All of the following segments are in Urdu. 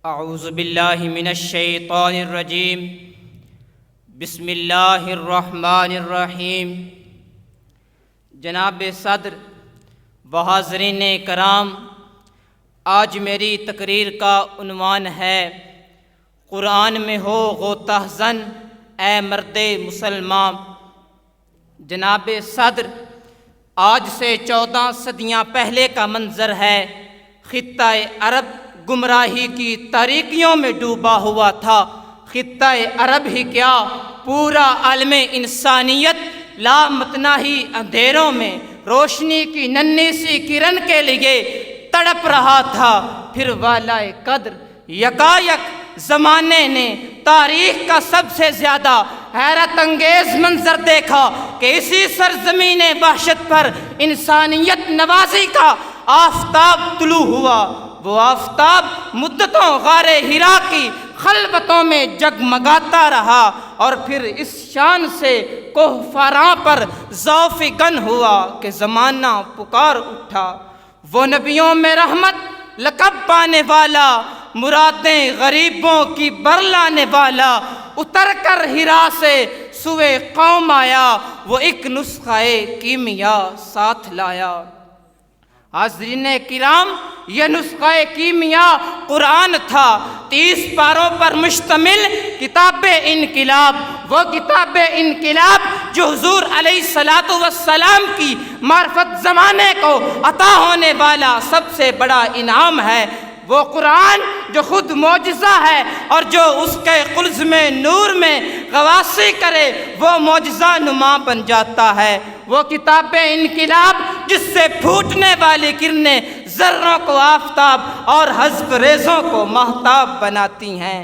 اعوذ باللہ من الشیطان الرجیم بسم اللہ الرحمن الرحیم۔ جناب صدر و حاضرین کرام، آج میری تقریر کا عنوان ہے قرآن میں ہو غو تحزن اے مرد مسلمان۔ جناب صدر، آج سے 14 صدیاں پہلے کا منظر ہے۔ خطہ عرب گمراہی کی تاریکیوں میں ڈوبا ہوا تھا۔ خطہ عرب ہی کیا، پورا عالم انسانیت لامتناہی اندھیروں میں روشنی کی ننھی سی کرن کے لیے تڑپ رہا تھا۔ پھر والائے قدر یکایک زمانے نے تاریخ کا سب سے زیادہ حیرت انگیز منظر دیکھا کہ اسی سرزمین وحشت پر انسانیت نوازی کا آفتاب طلوع ہوا۔ وہ آفتاب مدتوں غار حرا کی خلوتوں میں جگمگاتا رہا اور پھر اس شان سے کوہ فاراں پر ضعف گن ہوا کہ زمانہ پکار اٹھا۔ وہ نبیوں میں رحمت لقب پانے والا، مرادیں غریبوں کی برلانے والا، اتر کر حرا سے سوئے قوم آیا، وہ ایک نسخہ کیمیا ساتھ لایا۔ حاضرین کرام، یہ نسخہ کیمیا قرآن تھا، 30 پاروں پر مشتمل کتاب انقلاب۔ وہ کتاب انقلاب جو حضور علیہ السلام کی معرفت زمانے کو عطا ہونے والا سب سے بڑا انعام ہے۔ وہ قرآن جو خود معجزہ ہے اور جو اس کے قلزم نور میں غواصی کرے وہ معجزہ نما بن جاتا ہے۔ وہ کتاب انقلاب جس سے پھوٹنے والی کرنیں ذروں کو آفتاب اور حذف ریزوں کو ماہتاب بناتی ہیں۔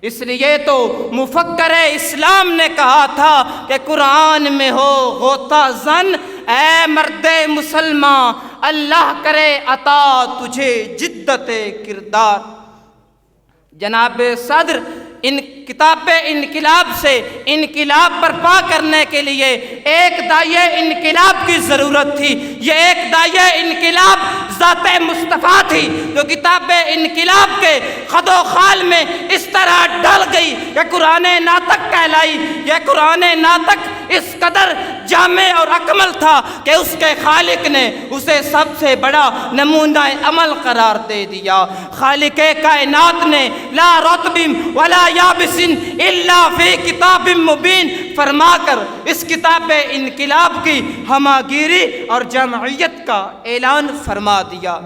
اس لیے تو مفکر اسلام نے کہا تھا کہ قرآن میں ہو غوطہ زن اے مرد مسلمان، اللہ کرے عطا تجھے جدت کردار۔ جناب صدر، ان کتاب انقلاب سے انقلاب برپا کرنے کے لیے ایک داعیہ انقلاب کی ضرورت تھی۔ یہ ایک داعیہ انقلاب ذات مصطفیٰ تھی جو کتاب انقلاب کے خد و خال میں اس طرح ڈل گئی کہ قرآن ناطق کہلائی۔ یہ قرآن ناطق اس قدر جامع اور اکمل تھا کہ اس کے خالق نے اسے سب سے بڑا نمونہ عمل قرار دے دیا۔ خالق کائنات نے لا رطب ولا یابس الا فی کتاب مبین فرما کر اس کتاب انقلاب کی ہماگیری اور جمعیت کا اعلان فرما دیا۔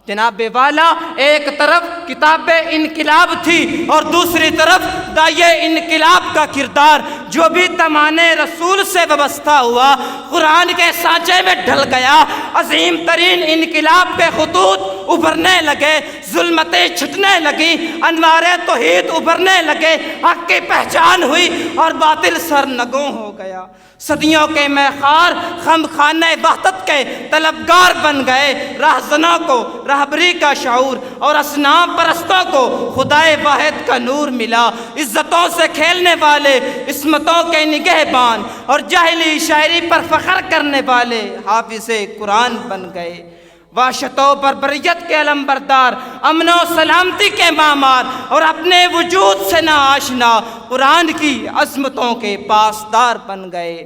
جناب والا، ایک طرف کتاب انقلاب تھی اور دوسری طرف داعیہ انقلاب کا کردار جو بھی تمان رسول سے وابستہ ہوا، قرآن کے سانچے میں ڈھل گیا۔ عظیم ترین انقلاب کے خطوط ابھرنے لگے، ظلمتیں چھٹنے لگیں، انوار توحید ابھرنے لگے، حق کی پہچان ہوئی اور باطل سرنگوں ہو گیا۔ صدیوں کے میخار خم خانہ وحدت کے طلبگار بن گئے۔ راہزنوں کو رہبری کا شعور اور اصنام پرستوں کو خدائے واحد کا نور ملا۔ عزتوں سے کھیلنے والے عصمتوں کے نگہبان اور جاہلی شاعری پر فخر کرنے والے حافظ قرآن بن گئے۔ وحشت و بربریت کے علمبردار، امن و سلامتی کے معمار اور اپنے وجود سے ناآشنا قرآن کی عظمتوں کے پاسدار بن گئے۔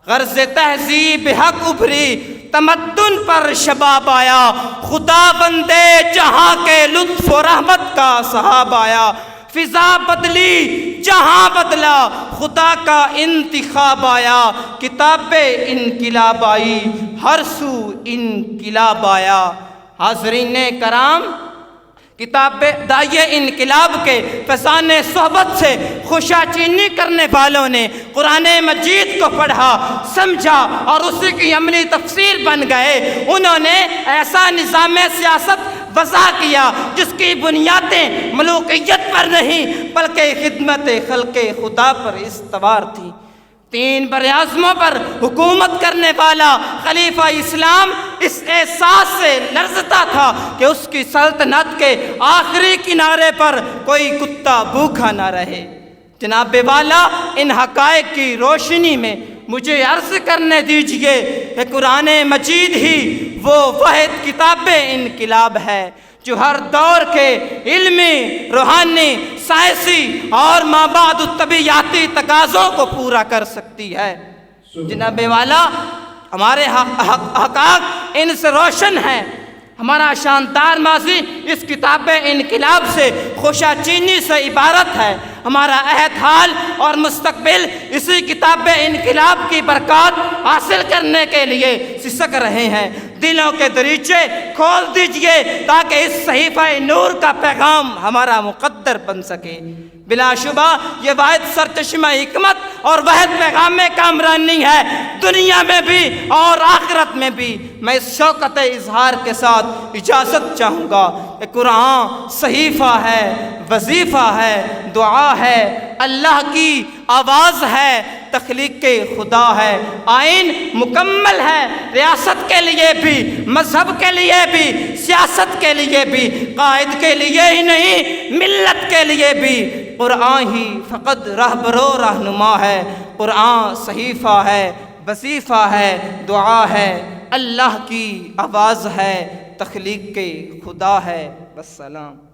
غرض تہذیب حق ابھری، تمدن پر شباب آیا، خدا بندے جہاں کے لطف و رحمت کا سحاب آیا۔ فضا بدلی جہاں بدلا، خدا کا انتخاب آیا، کتاب انقلاب آئی، ہر سو انقلاب آیا۔ حاضرین کرام، کتاب داعیہ انقلاب کے فیضان صحبت سے خوشا چینی کرنے والوں نے قرآن مجید کو پڑھا، سمجھا اور اسی کی عملی تفسیر بن گئے۔ انہوں نے ایسا نظام سیاست وضع کیا جس کی بنیادیں ملوکیت پر نہیں بلکہ خدمت خلق خدا پر استوار تھی۔ 3 براعظموں پر حکومت کرنے والا خلیفہ اسلام اس احساس سے لرزتا تھا کہ اس کی سلطنت کے آخری کنارے پر کوئی کتا بھوکا نہ رہے۔ جناب والا، ان حقائق کی روشنی میں مجھے عرض کرنے دیجئے کہ قرآن مجید ہی وہ واحد کتاب انقلاب ہے جو ہر دور کے علمی، روحانی، سائنسی اور مابعد الطبیعیاتی تقاضوں کو پورا کر سکتی ہے۔ جناب والا، ہمارے حقائق ان سے روشن ہیں۔ ہمارا شاندار ماضی اس کتاب انقلاب سے خوشا چینی سے عبارت ہے۔ ہمارا عہد حال اور مستقبل اسی کتاب انقلاب کی برکات حاصل کرنے کے لیے سسک رہے ہیں۔ دلوں کے دریچے کھول دیجئے تاکہ اس صحیفہ نور کا پیغام ہمارا مقدر بن سکے۔ بلا شبہ یہ واحد سرچشمہ حکمت اور واحد پیغام کامرانی ہے، دنیا میں بھی اور آخرت میں بھی۔ میں اس شوقت اظہار کے ساتھ اجازت چاہوں گا کہ قرآن صحیفہ ہے، وظیفہ ہے، دعا ہے، اللہ کی آواز ہے، تخلیق کے خدا ہے، آئین مکمل ہے، ریاست کے لیے بھی، مذہب کے لیے بھی، سیاست کے لیے بھی، قائد کے لیے ہی نہیں، ملت کے لیے بھی۔ قرآن ہی فقط رہبر و رہنما ہے، قرآن صحیفہ ہے، وظیفہ ہے، دعا ہے، اللہ کی آواز ہے، تخلیق کے خدا ہے۔ والسلام۔